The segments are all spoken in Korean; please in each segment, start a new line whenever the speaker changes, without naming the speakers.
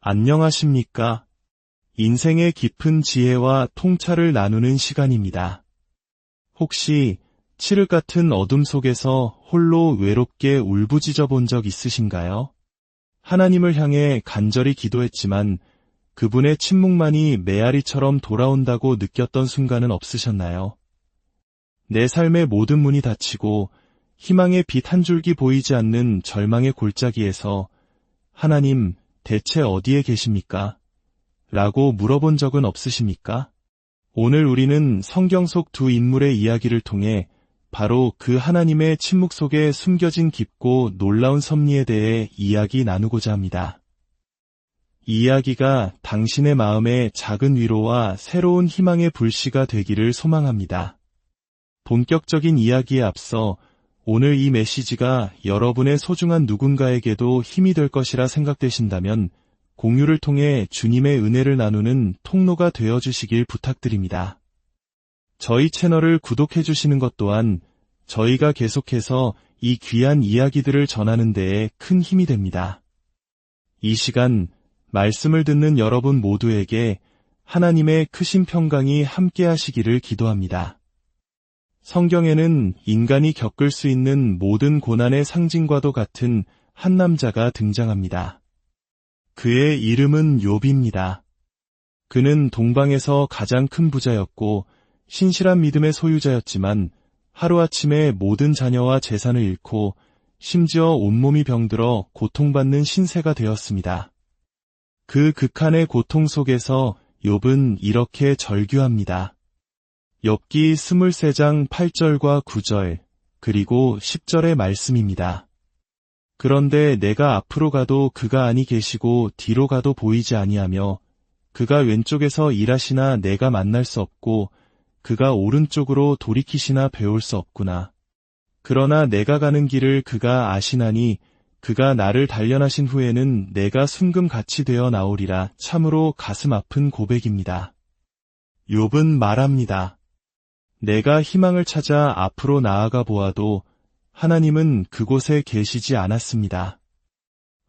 안녕하십니까? 인생의 깊은 지혜와 통찰을 나누는 시간입니다. 혹시 칠흑 같은 어둠 속에서 홀로 외롭게 울부짖어 본 적 있으신가요? 하나님을 향해 간절히 기도했지만 그분의 침묵만이 메아리처럼 돌아온다고 느꼈던 순간은 없으셨나요? 내 삶의 모든 문이 닫히고 희망의 빛 한 줄기 보이지 않는 절망의 골짜기에서 하나님, 대체 어디에 계십니까? 라고 물어본 적은 없으십니까? 오늘 우리는 성경 속 두 인물의 이야기를 통해 바로 그 하나님의 침묵 속에 숨겨진 깊고 놀라운 섭리에 대해 이야기 나누고자 합니다. 이 이야기가 당신의 마음에 작은 위로와 새로운 희망의 불씨가 되기를 소망합니다. 본격적인 이야기에 앞서 오늘 이 메시지가 여러분의 소중한 누군가에게도 힘이 될 것이라 생각되신다면 공유를 통해 주님의 은혜를 나누는 통로가 되어주시길 부탁드립니다. 저희 채널을 구독해 주시는 것 또한 저희가 계속해서 이 귀한 이야기들을 전하는 데에 큰 힘이 됩니다. 이 시간 말씀을 듣는 여러분 모두에게 하나님의 크신 평강이 함께 하시기를 기도합니다. 성경에는 인간이 겪을 수 있는 모든 고난의 상징과도 같은 한 남자가 등장합니다. 그의 이름은 욥입니다. 그는 동방에서 가장 큰 부자였고 신실한 믿음의 소유자였지만 하루아침에 모든 자녀와 재산을 잃고 심지어 온몸이 병들어 고통받는 신세가 되었습니다. 그 극한의 고통 속에서 욥은 이렇게 절규합니다. 욥기 23장 8절과 9절 그리고 10절의 말씀입니다. 그런데 내가 앞으로 가도 그가 아니 계시고 뒤로 가도 보이지 아니하며 그가 왼쪽에서 일하시나 내가 만날 수 없고 그가 오른쪽으로 돌이키시나 배울 수 없구나. 그러나 내가 가는 길을 그가 아시나니 그가 나를 단련하신 후에는 내가 순금같이 되어 나오리라. 참으로 가슴 아픈 고백입니다. 욥은 말합니다. 내가 희망을 찾아 앞으로 나아가 보아도 하나님은 그곳에 계시지 않았습니다.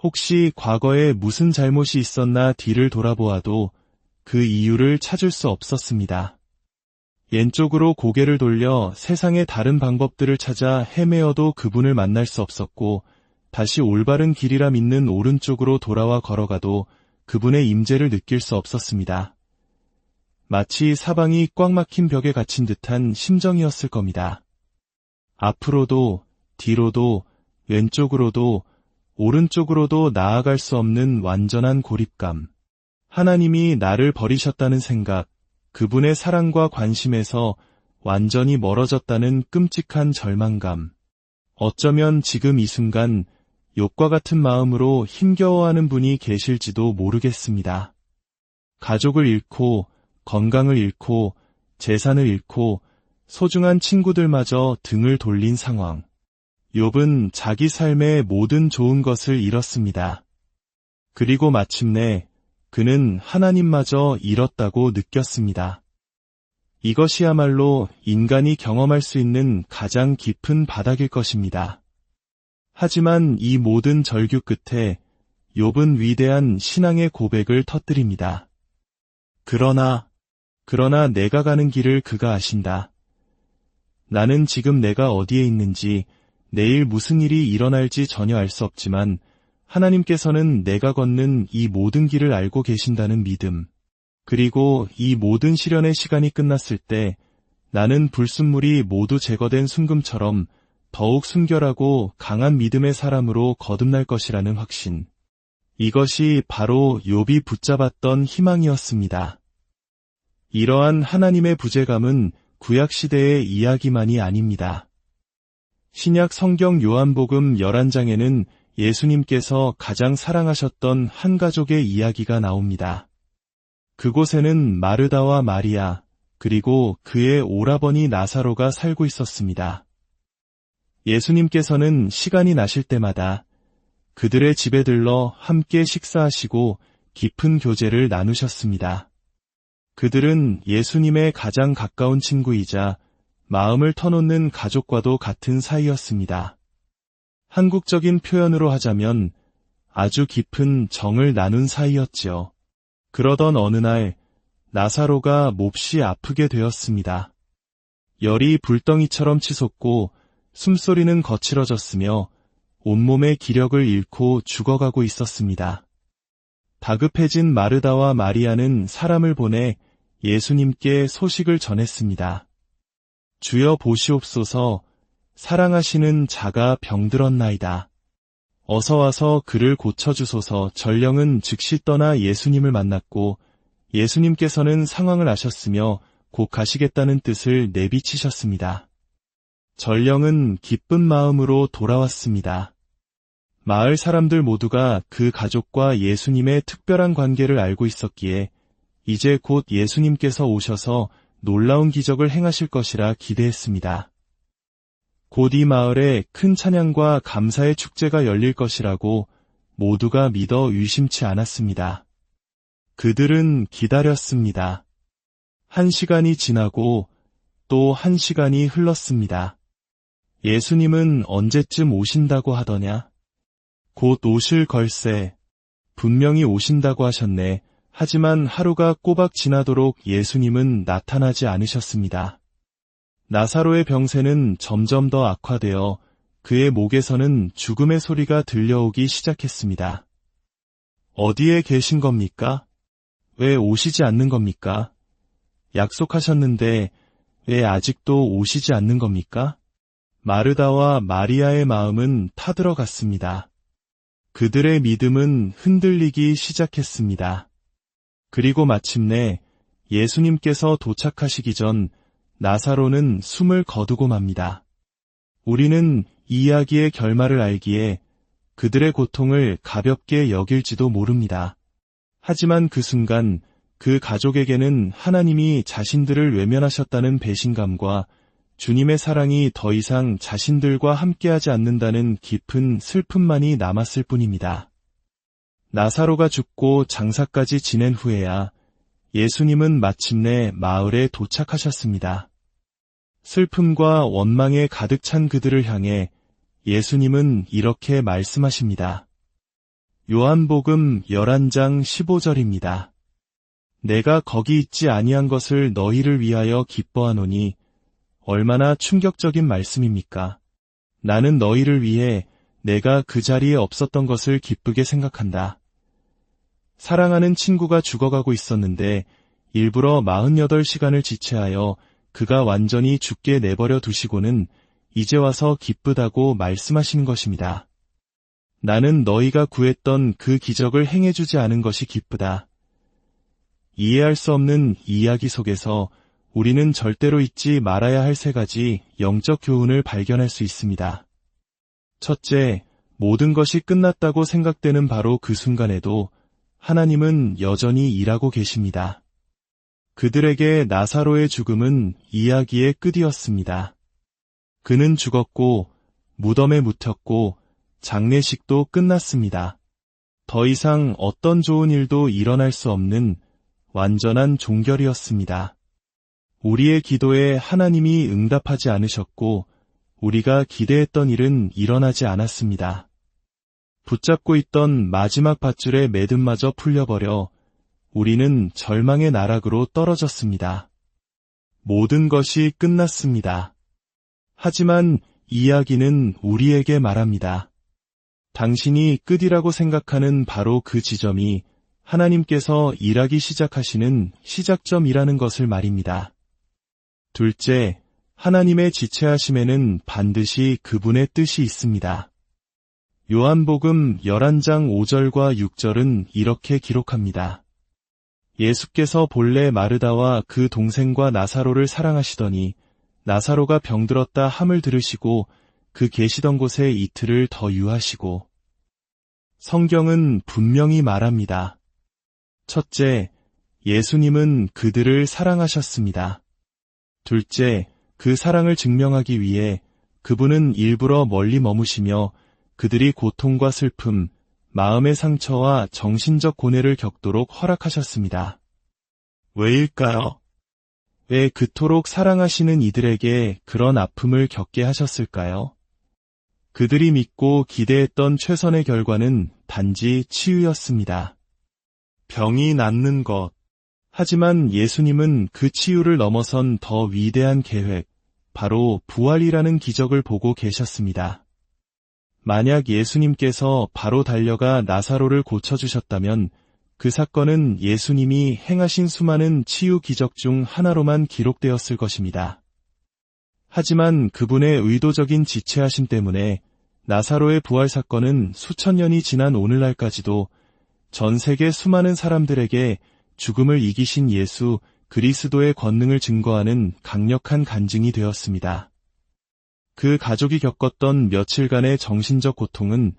혹시 과거에 무슨 잘못이 있었나 뒤를 돌아보아도 그 이유를 찾을 수 없었습니다. 왼쪽으로 고개를 돌려 세상의 다른 방법들을 찾아 헤매어도 그분을 만날 수 없었고 다시 올바른 길이라 믿는 오른쪽으로 돌아와 걸어가도 그분의 임재를 느낄 수 없었습니다. 마치 사방이 꽉 막힌 벽에 갇힌 듯한 심정이었을 겁니다. 앞으로도 뒤로도 왼쪽으로도 오른쪽으로도 나아갈 수 없는 완전한 고립감. 하나님이 나를 버리셨다는 생각, 그분의 사랑과 관심에서 완전히 멀어졌다는 끔찍한 절망감. 어쩌면 지금 이 순간 욥과 같은 마음으로 힘겨워하는 분이 계실지도 모르겠습니다. 가족을 잃고 건강을 잃고 재산을 잃고 소중한 친구들마저 등을 돌린 상황. 욥은 자기 삶의 모든 좋은 것을 잃었습니다. 그리고 마침내 그는 하나님마저 잃었다고 느꼈습니다. 이것이야말로 인간이 경험할 수 있는 가장 깊은 바닥일 것입니다. 하지만 이 모든 절규 끝에 욥은 위대한 신앙의 고백을 터뜨립니다. 그러나 내가 가는 길을 그가 아신다. 나는 지금 내가 어디에 있는지, 내일 무슨 일이 일어날지 전혀 알 수 없지만 하나님께서는 내가 걷는 이 모든 길을 알고 계신다는 믿음, 그리고 이 모든 시련의 시간이 끝났을 때 나는 불순물이 모두 제거된 순금처럼 더욱 순결하고 강한 믿음의 사람으로 거듭날 것이라는 확신. 이것이 바로 욥이 붙잡았던 희망이었습니다. 이러한 하나님의 부재감은 구약시대의 이야기만이 아닙니다. 신약 성경 요한복음 11장에는 예수님께서 가장 사랑하셨던 한 가족의 이야기가 나옵니다. 그곳에는 마르다와 마리아, 그리고 그의 오라버니 나사로가 살고 있었습니다. 예수님께서는 시간이 나실 때마다 그들의 집에 들러 함께 식사하시고 깊은 교제를 나누셨습니다. 그들은 예수님의 가장 가까운 친구이자 마음을 터놓는 가족과도 같은 사이였습니다. 한국적인 표현으로 하자면 아주 깊은 정을 나눈 사이였지요. 그러던 어느 날 나사로가 몹시 아프게 되었습니다. 열이 불덩이처럼 치솟고 숨소리는 거칠어졌으며 온몸의 기력을 잃고 죽어가고 있었습니다. 다급해진 마르다와 마리아는 사람을 보내 예수님께 소식을 전했습니다. 주여 보시옵소서, 사랑하시는 자가 병들었나이다. 어서 와서 그를 고쳐주소서. 전령은 즉시 떠나 예수님을 만났고 예수님께서는 상황을 아셨으며 곧 가시겠다는 뜻을 내비치셨습니다. 전령은 기쁜 마음으로 돌아왔습니다. 마을 사람들 모두가 그 가족과 예수님의 특별한 관계를 알고 있었기에 이제 곧 예수님께서 오셔서 놀라운 기적을 행하실 것이라 기대했습니다. 곧 이 마을에 큰 찬양과 감사의 축제가 열릴 것이라고 모두가 믿어 의심치 않았습니다. 그들은 기다렸습니다. 1시간이 지나고 또 1시간이 흘렀습니다. 예수님은 언제쯤 오신다고 하더냐? 곧 오실 걸세. 분명히 오신다고 하셨네. 하지만 하루가 꼬박 지나도록 예수님은 나타나지 않으셨습니다. 나사로의 병세는 점점 더 악화되어 그의 목에서는 죽음의 소리가 들려오기 시작했습니다. 어디에 계신 겁니까? 왜 오시지 않는 겁니까? 약속하셨는데 왜 아직도 오시지 않는 겁니까? 마르다와 마리아의 마음은 타들어갔습니다. 그들의 믿음은 흔들리기 시작했습니다. 그리고 마침내 예수님께서 도착하시기 전 나사로는 숨을 거두고 맙니다. 우리는 이 이야기의 결말을 알기에 그들의 고통을 가볍게 여길지도 모릅니다. 하지만 그 순간 그 가족에게는 하나님이 자신들을 외면하셨다는 배신감과 주님의 사랑이 더 이상 자신들과 함께하지 않는다는 깊은 슬픔만이 남았을 뿐입니다. 나사로가 죽고 장사까지 지낸 후에야 예수님은 마침내 마을에 도착하셨습니다. 슬픔과 원망에 가득 찬 그들을 향해 예수님은 이렇게 말씀하십니다. 요한복음 11장 15절입니다. 내가 거기 있지 아니한 것을 너희를 위하여 기뻐하노니 얼마나 충격적인 말씀입니까? 나는 너희를 위해 내가 그 자리에 없었던 것을 기쁘게 생각한다. 사랑하는 친구가 죽어가고 있었는데 일부러 48시간을 지체하여 그가 완전히 죽게 내버려 두시고는 이제 와서 기쁘다고 말씀하시는 것입니다. 나는 너희가 구했던 그 기적을 행해주지 않은 것이 기쁘다. 이해할 수 없는 이야기 속에서 우리는 절대로 잊지 말아야 할 3가지 영적 교훈을 발견할 수 있습니다. 첫째, 모든 것이 끝났다고 생각되는 바로 그 순간에도 하나님은 여전히 일하고 계십니다. 그들에게 나사로의 죽음은 이야기의 끝이었습니다. 그는 죽었고 무덤에 묻혔고 장례식도 끝났습니다. 더 이상 어떤 좋은 일도 일어날 수 없는 완전한 종결이었습니다. 우리의 기도에 하나님이 응답하지 않으셨고 우리가 기대했던 일은 일어나지 않았습니다. 붙잡고 있던 마지막 밧줄의 매듭마저 풀려버려 우리는 절망의 나락으로 떨어졌습니다. 모든 것이 끝났습니다. 하지만 이야기는 우리에게 말합니다. 당신이 끝이라고 생각하는 바로 그 지점이 하나님께서 일하기 시작하시는 시작점이라는 것을 말입니다. 둘째, 하나님의 지체하심에는 반드시 그분의 뜻이 있습니다. 요한복음 11장 5절과 6절은 이렇게 기록합니다. 예수께서 본래 마르다와 그 동생과 나사로를 사랑하시더니 나사로가 병들었다 함을 들으시고 그 계시던 곳에 이틀을 더 유하시고. 성경은 분명히 말합니다. 첫째, 예수님은 그들을 사랑하셨습니다. 둘째, 그 사랑을 증명하기 위해 그분은 일부러 멀리 머무시며 그들이 고통과 슬픔, 마음의 상처와 정신적 고뇌를 겪도록 허락하셨습니다. 왜일까요? 왜 그토록 사랑하시는 이들에게 그런 아픔을 겪게 하셨을까요? 그들이 믿고 기대했던 최선의 결과는 단지 치유였습니다. 병이 낫는 것. 하지만 예수님은 그 치유를 넘어선 더 위대한 계획, 바로 부활이라는 기적을 보고 계셨습니다. 만약 예수님께서 바로 달려가 나사로를 고쳐주셨다면 그 사건은 예수님이 행하신 수많은 치유 기적 중 하나로만 기록되었을 것입니다. 하지만 그분의 의도적인 지체하심 때문에 나사로의 부활 사건은 수천 년이 지난 오늘날까지도 전 세계 수많은 사람들에게 죽음을 이기신 예수 그리스도의 권능을 증거하는 강력한 간증이 되었습니다. 그 가족이 겪었던 며칠간의 정신적 고통은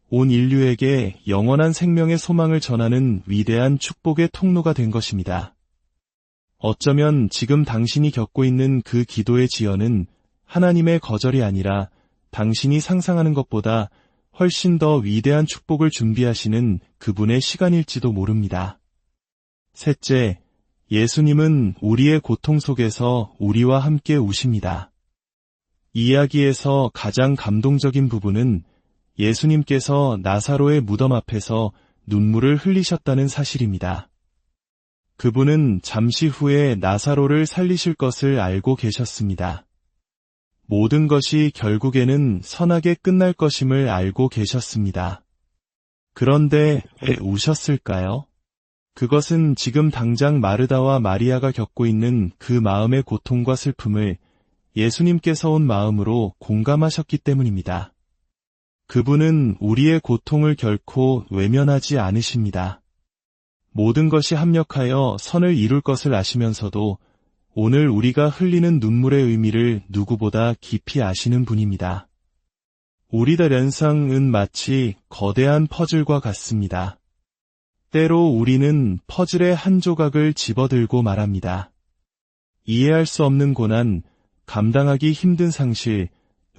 온 인류에게 영원한 생명의 소망을 전하는 위대한 축복의 통로가 된 것입니다. 어쩌면 지금 당신이 겪고 있는 그 기도의 지연은 하나님의 거절이 아니라 당신이 상상하는 것보다 훨씬 더 위대한 축복을 준비하시는 그분의 시간일지도 모릅니다. 셋째, 예수님은 우리의 고통 속에서 우리와 함께 우십니다. 이 이야기에서 가장 감동적인 부분은 예수님께서 나사로의 무덤 앞에서 눈물을 흘리셨다는 사실입니다. 그분은 잠시 후에 나사로를 살리실 것을 알고 계셨습니다. 모든 것이 결국에는 선하게 끝날 것임을 알고 계셨습니다. 그런데 왜 우셨을까요? 그것은 지금 당장 마르다와 마리아가 겪고 있는 그 마음의 고통과 슬픔을 예수님께서 온 마음으로 공감하셨기 때문입니다. 그분은 우리의 고통을 결코 외면하지 않으십니다. 모든 것이 합력하여 선을 이룰 것을 아시면서도 오늘 우리가 흘리는 눈물의 의미를 누구보다 깊이 아시는 분입니다. 우리의人生은 마치 거대한 퍼즐과 같습니다. 때로 우리는 퍼즐의 한 조각을 집어들고 말합니다. 이해할 수 없는 고난, 감당하기 힘든 상실,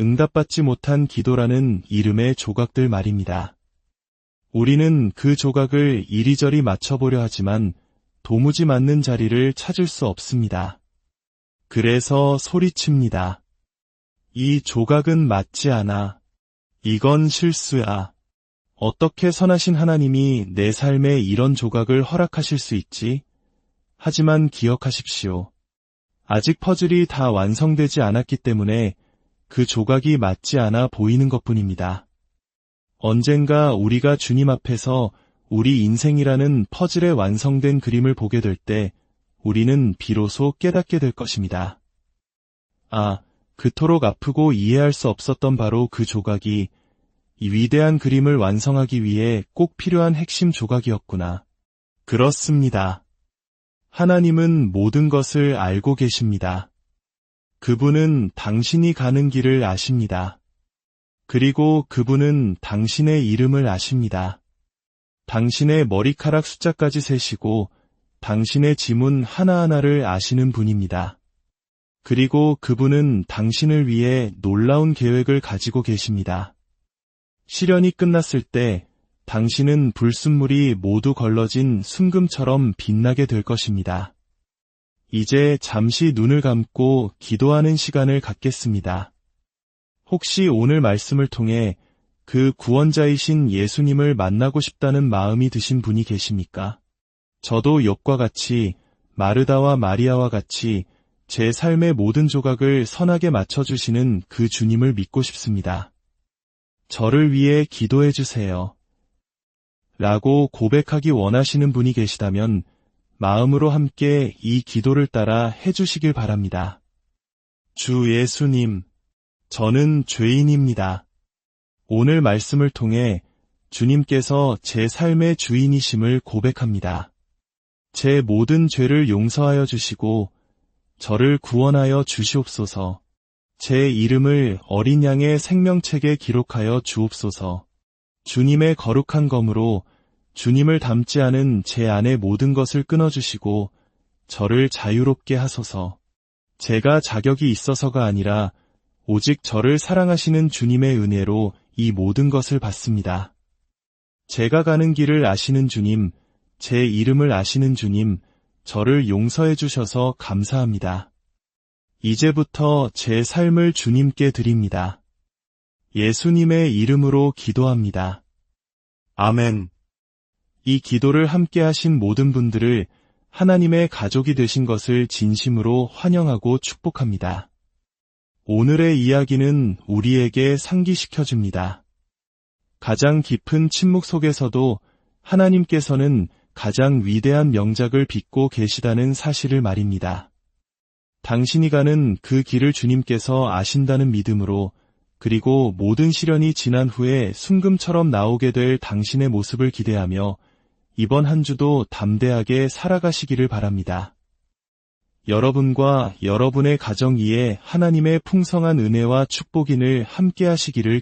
응답받지 못한 기도라는 이름의 조각들 말입니다. 우리는 그 조각을 이리저리 맞춰보려 하지만 도무지 맞는 자리를 찾을 수 없습니다. 그래서 소리칩니다. 이 조각은 맞지 않아. 이건 실수야. 어떻게 선하신 하나님이 내 삶에 이런 조각을 허락하실 수 있지? 하지만 기억하십시오. 아직 퍼즐이 다 완성되지 않았기 때문에 그 조각이 맞지 않아 보이는 것뿐입니다. 언젠가 우리가 주님 앞에서 우리 인생이라는 퍼즐의 완성된 그림을 보게 될 때 우리는 비로소 깨닫게 될 것입니다. 아, 그토록 아프고 이해할 수 없었던 바로 그 조각이 이 위대한 그림을 완성하기 위해 꼭 필요한 핵심 조각이었구나. 그렇습니다. 하나님은 모든 것을 알고 계십니다. 그분은 당신이 가는 길을 아십니다. 그리고 그분은 당신의 이름을 아십니다. 당신의 머리카락 숫자까지 세시고 당신의 지문 하나하나를 아시는 분입니다. 그리고 그분은 당신을 위해 놀라운 계획을 가지고 계십니다. 시련이 끝났을 때 당신은 불순물이 모두 걸러진 순금처럼 빛나게 될 것입니다. 이제 잠시 눈을 감고 기도하는 시간을 갖겠습니다. 혹시 오늘 말씀을 통해 그 구원자이신 예수님을 만나고 싶다는 마음이 드신 분이 계십니까? 저도 욥과 같이 마르다와 마리아와 같이 제 삶의 모든 조각을 선하게 맞춰주시는 그 주님을 믿고 싶습니다. 저를 위해 기도해 주세요. 라고 고백하기 원하시는 분이 계시다면 마음으로 함께 이 기도를 따라 해주시길 바랍니다. 주 예수님, 저는 죄인입니다. 오늘 말씀을 통해 주님께서 제 삶의 주인이심을 고백합니다. 제 모든 죄를 용서하여 주시고 저를 구원하여 주시옵소서. 제 이름을 어린 양의 생명책에 기록하여 주옵소서. 주님의 거룩한 검으로 주님을 닮지 않은 제 안의 모든 것을 끊어주시고 저를 자유롭게 하소서. 제가 자격이 있어서가 아니라 오직 저를 사랑하시는 주님의 은혜로 이 모든 것을 받습니다. 제가 가는 길을 아시는 주님, 제 이름을 아시는 주님, 저를 용서해 주셔서 감사합니다. 이제부터 제 삶을 주님께 드립니다. 예수님의 이름으로 기도합니다. 아멘. 이 기도를 함께 하신 모든 분들을 하나님의 가족이 되신 것을 진심으로 환영하고 축복합니다. 오늘의 이야기는 우리에게 상기시켜줍니다. 가장 깊은 침묵 속에서도 하나님께서는 가장 위대한 명작을 빚고 계시다는 사실을 말입니다. 당신이 가는 그 길을 주님께서 아신다는 믿음으로, 그리고 모든 시련이 지난 후에 순금처럼 나오게 될 당신의 모습을 기대하며 이번 한 주도 담대하게 살아가시기를 바랍니다. 여러분과 여러분의 가정 위에 하나님의 풍성한 은혜와 축복인을 함께 하시기를